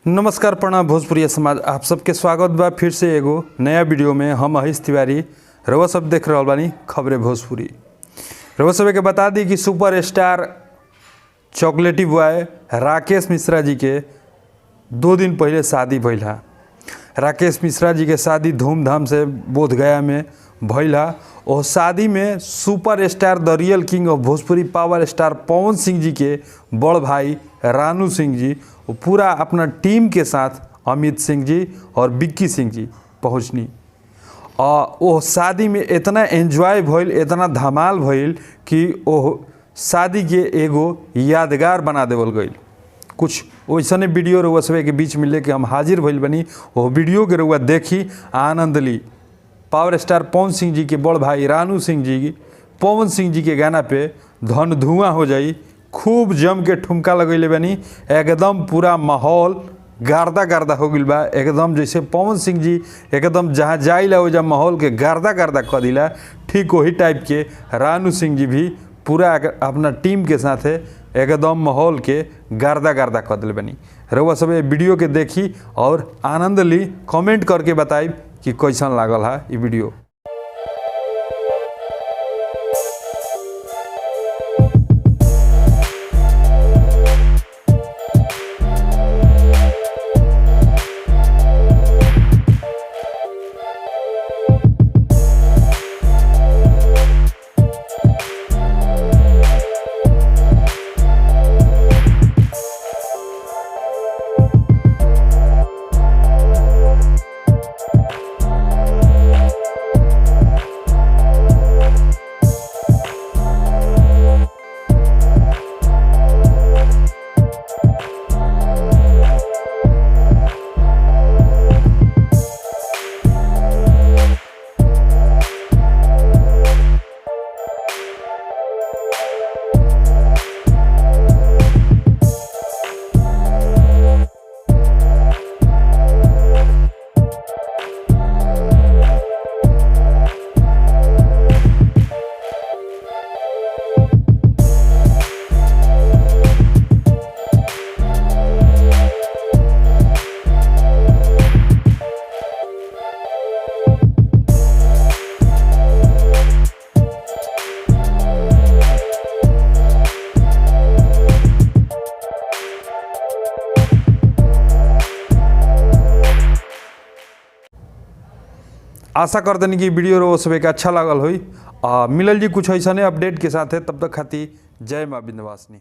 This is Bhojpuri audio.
नमस्कार प्रणाम भोजपुरी समाज, आप सबके स्वागत बा फिर से एगो नया वीडियो में। हम महेश तिवारी, रउआ सब देख रहल बानी खबरें भोजपुरी। रउआ सब के बता दी कि सुपर स्टार चॉकलेटी बॉय राकेश मिश्रा जी के 2 दिन पहले शादी भइल हा। राकेश मिश्रा जी के शादी धूमधाम से बोधगया में भइल हा। और शादी में super star the real king of Bhojpuri power star Pawan Singh ji के बड़ भाई रानू सिंह जी पूरा अपना टीम के साथ अमित सिंह जी और विक्की सिंह जी पहुँचनी। और वो शादी में इतना एंजॉय भइल, इतना धमाल भइल कि वो शादी के एगो यादगार बना देवल गई। कुछ वैसने वीडियो रउआ सब के बीच में लेके हम हाजिर भइल बनी। वो वीडियो के रउआ देखी, आनंद ली। पावर स्टार पवन सिंह जी के बड़ भाई रानू सिंह जी पवन सिंह जी के गाना पे धन धुआं हो जाई, खूब जम के ठुमका लगैले बनी। एकदम पूरा माहौल गर्दा गर्दा हो गइल बा। एकदम जैसे पवन सिंह जी एकदम जहाँ जाइला हो जा माहौल के गर्दा गर्दा कर दिला, ठीक वही टाइप के रानू सिंह जी भी पूरा अपना टीम के साथ एकदम माहौल के गर्दा गर्दा कर दिल बनी। रउआ सब वीडियो के देखी और आनंद ली, कमेंट करके बताई कि कैसन लागल है ये वीडियो। आशा करते कि वीडियो रो सब के अच्छा लागल होई। मिलल जी कुछ ऐसा अपडेट के साथ है। तब तक खातिर जय माँ विंध्यवासिनी।